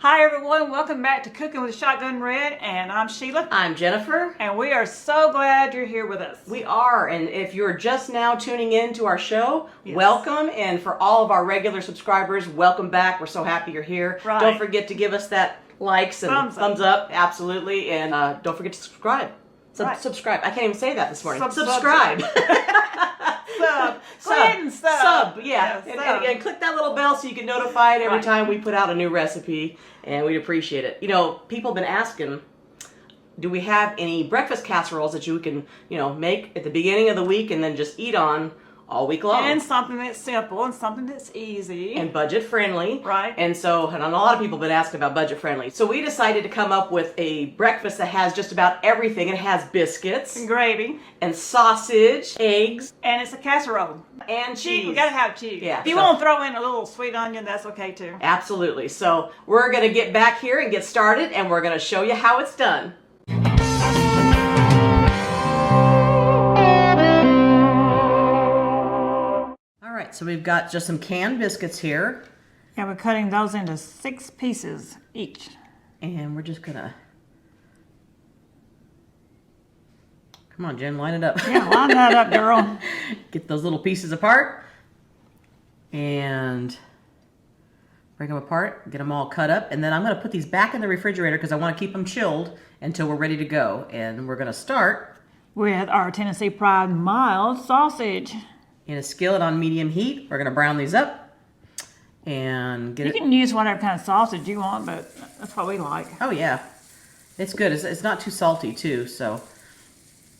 Hi everyone, welcome back to Cooking with Shotgun Red, and I'm Sheila. I'm Jennifer. And we are so glad you're here with us. We are, and if you're just now tuning in to our show, Yes. welcome. And for all of our regular subscribers, welcome back. We're so happy you're here. Right. Don't forget to give us that likes and thumbs up. Absolutely. And don't forget to subscribe. Right. Subscribe. I can't even say that this morning. Sub. Subscribe. Sub. Yeah. And click that little bell so you get notified every time we put out a new recipe, and we'd appreciate it. You know, people have been asking, do we have any breakfast casseroles that you can, make at the beginning of the week and then just eat on all week long? And something that's simple and something that's easy. And budget friendly. Right. And so, and a lot of people have been asking about budget friendly. So we decided to come up with a breakfast that has just about everything. It has biscuits. And gravy. And sausage, eggs. And it's a casserole. And cheese. We gotta have cheese. Yeah, if you want to throw in a little sweet onion, that's okay too. Absolutely. So we're going to get back here and get started, and we're going to show you how it's done. All right, so we've got just some canned biscuits here. Yeah, we're cutting those into 6 pieces each. And we're just going to... Come on, Jen, line it up. Yeah, line that up, girl. Get those little pieces apart. And break them apart. Get them all cut up. And then I'm going to put these back in the refrigerator because I want to keep them chilled until we're ready to go. And we're going to start with our Tennessee Pride mild sausage. In a skillet on medium heat. We're going to brown these up. And get You can use whatever kind of sausage you want, but that's what we like. Oh, yeah. It's good. It's not too salty, too, so...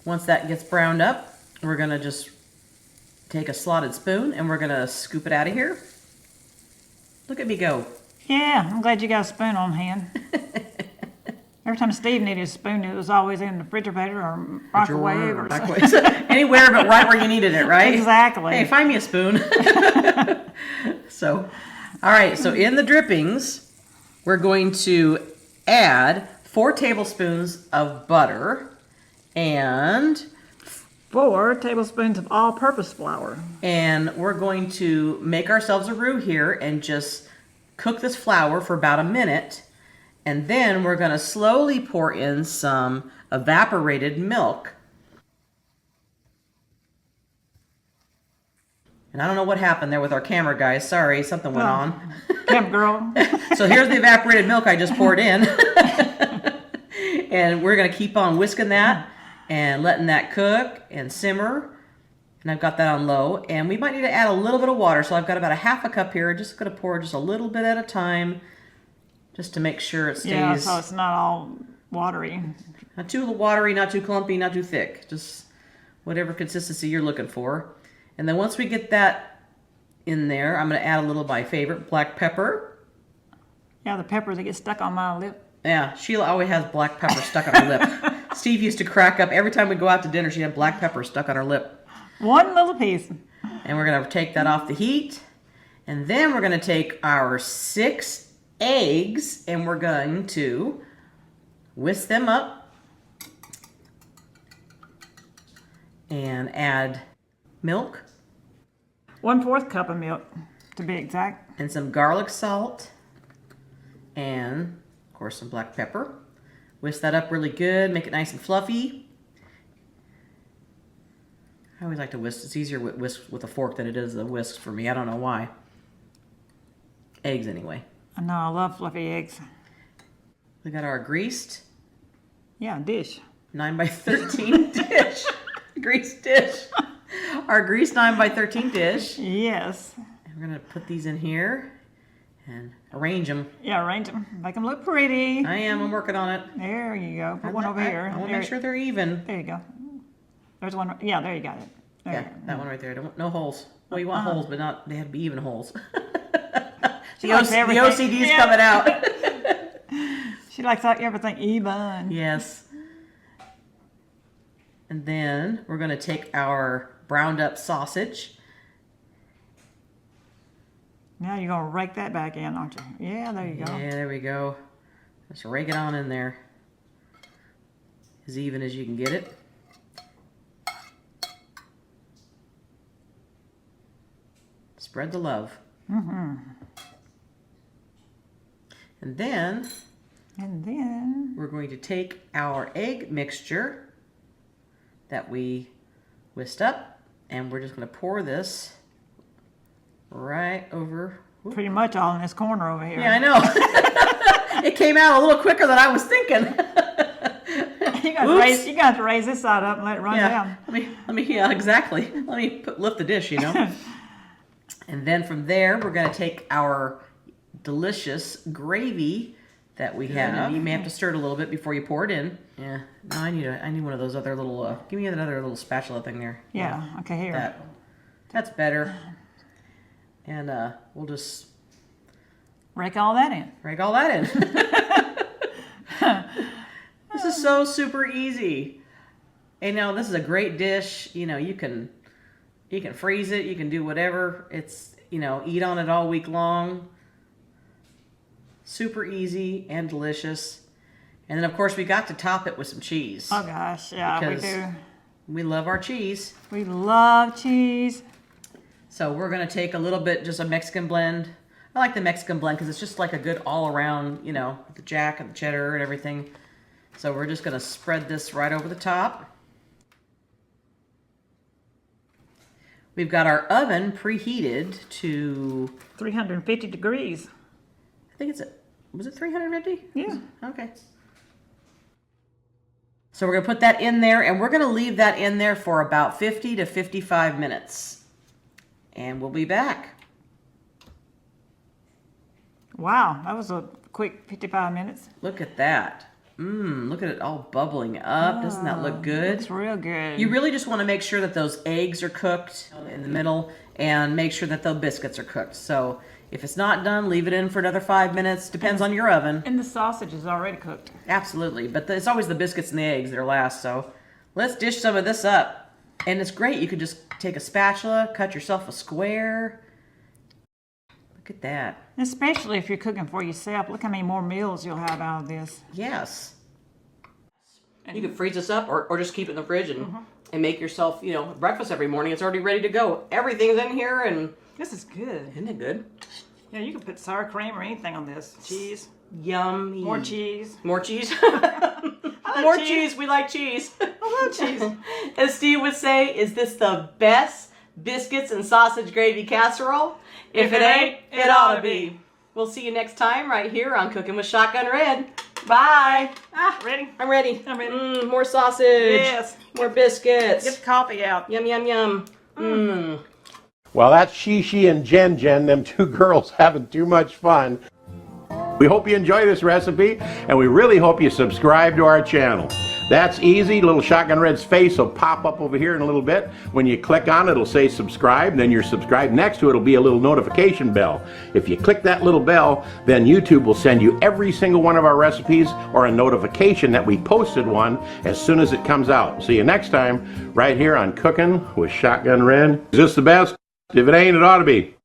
Once that gets browned up, we're going to just take a slotted spoon and we're going to scoop it out of here. Look at me go. Yeah, I'm glad you got a spoon on hand. Every time Steve needed a spoon, it was always in the refrigerator or microwave or something. Anywhere but right where you needed it, right? Exactly. Hey, find me a spoon. So, all right, so in the drippings, we're going to add 4 tablespoons of butter. And 4 tablespoons of all-purpose flour. And we're going to make ourselves a roux here and just cook this flour for about a minute. And then we're going to slowly pour in some evaporated milk. And I don't know what happened there with our camera, guys. Sorry, something went on. Camera girl. So here's the evaporated milk I just poured in. And we're going to keep on whisking that. And letting that cook and simmer. And I've got that on low. And we might need to add a little bit of water. So I've got about a half a cup here. Just going to pour just a little bit at a time. Just to make sure it stays. Yeah, so it's not all watery. Not too watery, not too clumpy, not too thick. Just whatever consistency you're looking for. And then once we get that in there, I'm going to add a little of my favorite, black pepper. Yeah, the peppers that get stuck on my lip. Yeah, Sheila always has black pepper stuck on her lip. Steve used to crack up. Every time we go out to dinner, she'd have black pepper stuck on her lip. One little piece. And we're going to take that off the heat. And then we're going to take our 6 eggs and we're going to whisk them up. And add milk. 1/4 cup of milk, to be exact. And some garlic salt. And, of course, some black pepper. Whisk that up really good, make it nice and fluffy. I always like to whisk. It's easier with whisk with a fork than it is a whisk for me. I don't know why. Eggs, anyway. I know, I love fluffy eggs. We got our greased. Yeah, dish. 9x13 dish. Greased dish. Our greased 9x13 dish. Yes. And we're going to put these in here. And arrange them. Yeah, arrange them. Make them look pretty. I'm working on it. There you go. Put one over here. I want to make sure they're even. There you go. There's one. Yeah, there you got it. There Yeah, that one right there. No holes. Well, you want holes, but not. They have to be even holes. The OCD's coming out. She likes everything even. Yes. And then we're going to take our browned up sausage. Now you're going to rake that back in, aren't you? Yeah, there you go. Yeah, there we go. Just rake it on in there. As even as you can get it. Spread the love. Mm-hmm. And then we're going to take our egg mixture that we whisked up, and we're just going to pour this right over. Pretty much all in this corner over here. Yeah, I know. It came out a little quicker than I was thinking. You got to raise this side up and let it run down. Let me, yeah, exactly. Let me lift the dish, you know. And then from there, we're going to take our delicious gravy that we have. You may have to stir it a little bit before you pour it in. Yeah. No, I need one of those other little. Give me another little spatula thing there. Yeah. Okay. Here. That's better. And we'll just rake all that in. Rake all that in. This is so super easy. And now this is a great dish. You know, you can freeze it. You can do whatever. It's, you know, eat on it all week long. Super easy and delicious. And then of course we got to top it with some cheese. Oh gosh, yeah, we do. We love our cheese. We love cheese. So we're gonna take a little bit, just a Mexican blend. I like the Mexican blend because it's just like a good all around, you know, the Jack and the cheddar and everything. So we're just gonna spread this right over the top. We've got our oven preheated to 350 degrees. I think was it 350? Yeah. Okay. So we're gonna put that in there, and we're gonna leave that in there for about 50 to 55 minutes. And we'll be back. Wow, that was a quick 55 minutes. Look at that. Look at it all bubbling up. Doesn't that look good? Looks real good. You really just want to make sure that those eggs are cooked in the middle and make sure that the biscuits are cooked. So if it's not done, leave it in for another 5 minutes. Depends on your oven. And the sausage is already cooked. Absolutely. But it's always the biscuits and the eggs that are last. So let's dish some of this up. And it's great. You could just take a spatula, cut yourself a square. Look at that. Especially if you're cooking for yourself. Look how many more meals you'll have out of this. Yes. You can freeze this up or just keep it in the fridge and make yourself, you know, breakfast every morning. It's already ready to go. Everything's in here and... This is good. Isn't it good? Yeah, you can put sour cream or anything on this. Cheese. Yummy. More cheese. More cheese? Like more cheese. We like cheese. I love cheese. As Steve would say, is this the best biscuits and sausage gravy casserole? If it ain't, it ought to be. We'll see you next time right here on Cooking with Shotgun Red. Bye. Ready? I'm ready. I'm ready. More sausage. Yes. More biscuits. Get the coffee out. Yum, yum, yum. Well, that's She and Jen, them two girls having too much fun. We hope you enjoy this recipe, and we really hope you subscribe to our channel. That's easy. Little Shotgun Red's face will pop up over here in a little bit. When you click on it, it'll say subscribe, then you're subscribed. Next to it will be a little notification bell. If you click that little bell, then YouTube will send you every single one of our recipes or a notification that we posted one as soon as it comes out. See you next time right here on Cooking with Shotgun Red. Is this the best? If it ain't, it ought to be.